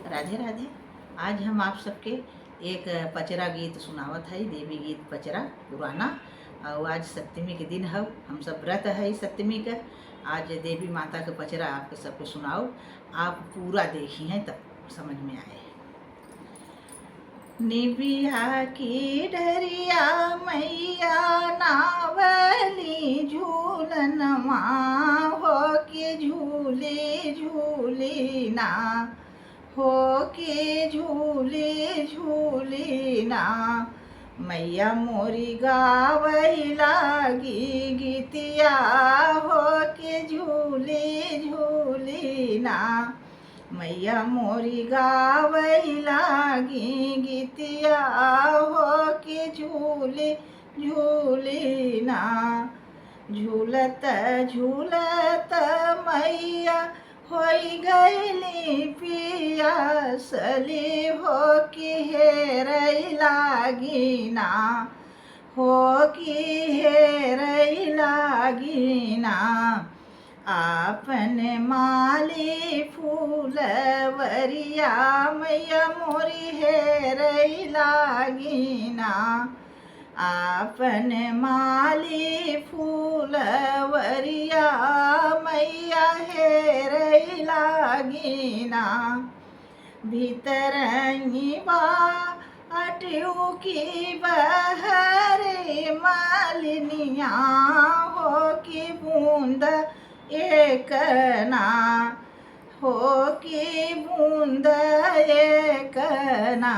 राधे राधे। आज हम आप सबके एक पचरा गीत सुनावत है, देवी गीत पचरा पुराना। और आज सप्तमी के दिन है, हम सब व्रत है सप्तमी का। आज देवी माता के पचरा आपके सबको सुनाओ। आप पूरा देखी हैं तब समझ में आए। निबिया की डरिया मैया नावली झूलन माँ हो के झूले झूले ना, हो के झूले झूले ना। मैया मोरी गावई लागी गीतिया, हो के झूले झूले ना। मैया मोरी गावई लागी गीतिया, हो के झूले झूले ना। झूलत झूलत मैया होई गईली पियासली, हो के हेरई लागी ना, हो के हेरई लागी ना। आपन माली फूलवरिया मैया मोरी हेरई लागी ना। आपन माली फूलवरिया मैया हेरई लागी ना। भीतरही बाटियों की बहरे मालिनिया, हो की बूंद एक ना, हो की बूंद एक ना।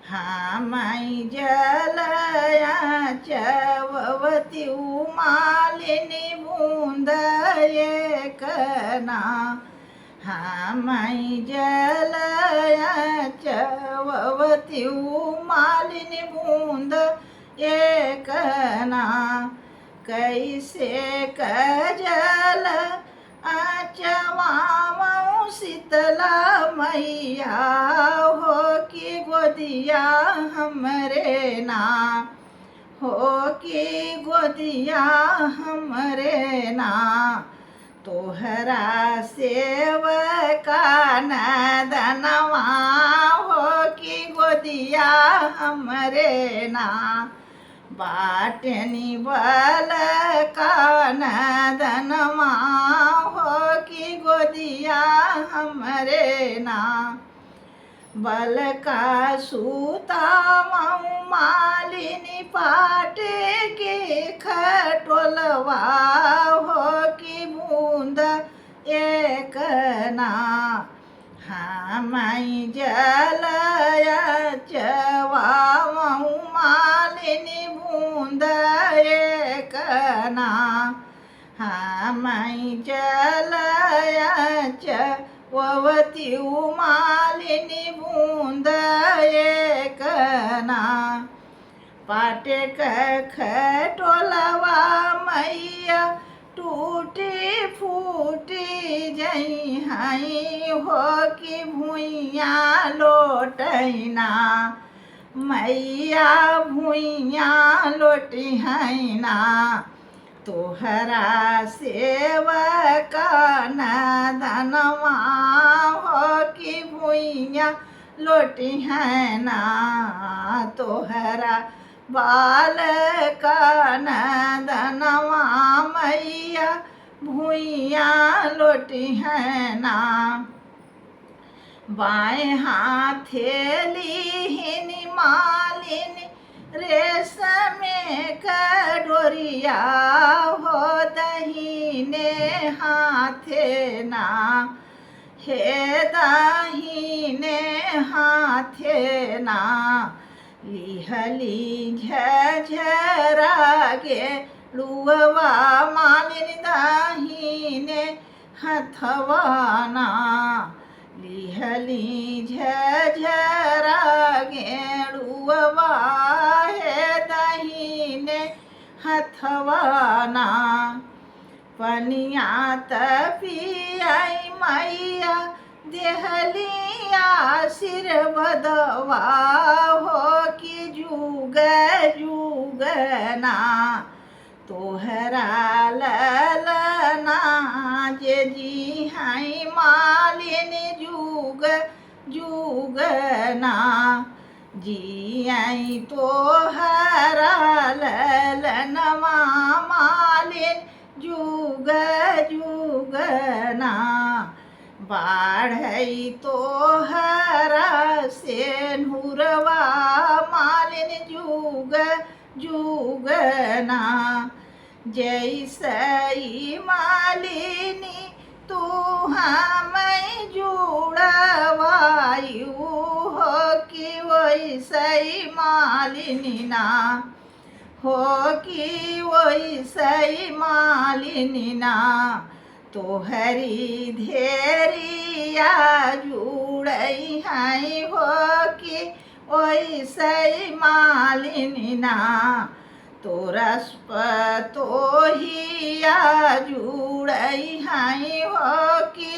हाँ माई जलया चवती मालिनी बूंद एक ना। हाँ माई जलया चवती मालिनी बूंद एक ना। कैसे कजल आचवाऊं शीतला मैया, हो की गोदिया हमरे ना, हो की गोदिया हमरे ना। तोहरा सेवका नदनवा, हो की गोदिया हमरे ना। बाटनी बल का नदनवा, हो की गोदिया हमरे ना। बल का सूता मालिनी पाटे के खटोलवा, हो की बूंद एक ना। हाँ माई जलया चवाऊं मालिनी बूंद एक ना। हाँ माई जलया चवती मालिनी बूंद एक ना। पाटे खटोलवा मैया टूटी फूटी जई हई, हो की भुइया लोटैना। मैया भुइया लोटी है ना। तोहरा सेवका नदनवा, हो की भुइया लोटी है ना। तोहरा बाल का नदनवा मैया भुइया लोटी है ना। बाएं हाथे लीहिनी मालिनी रेशम का डोरिया, हो दहीने हाथे ना, हे दाहिने हाथे ना। लिहली झझरा गे लुआ मालिनी दाहिने हथवा ना। लिहली झझरा गेड़ुआ हे दाहिने हथवा ना। पनिया तपियाई मैया देहली आशीर्वदवा, हो की जुग जुग ना। तोहरा ललना जे जी हाई मालिनी जुग जुगना जियई तोहरा ललनवा मालिन जुग जुगना बाढ़ई तोहरा सेनुरवा मालिन जुग जुगना जैसई मालिनी तू हमें जुड़वायु हो कि वैसई मालिनी ना हो कि वैसई मालिनी ना तोहरी धेरिया जुड़ई हैं हो कि वैसई मालिनी ना तोरस तोहिया जुड़ई हैं हो कि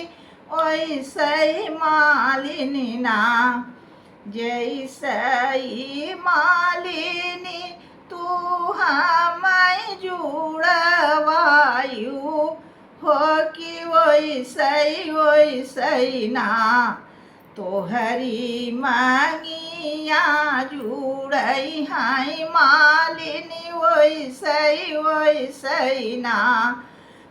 वैसई मालिनी ना जैसई मालिनी तू हमें जुड़वायु हो कि वैसई वैसई ना तोहरी मांगिया जुड़ई हैं मालिनी वैसई वैसई ना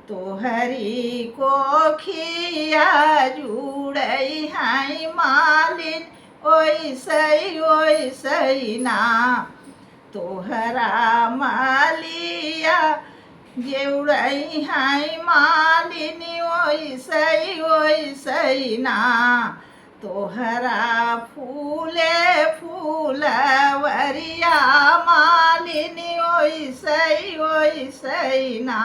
तोहरी कोखिया जुड़ई हैं मालिन वैसई वैसई ना तोहरा मालिया जुड़ई हैं मालिनी वैसई वैसई ना तोहरा फूले फूलवरिया मालिनी वैसई वैसई ना।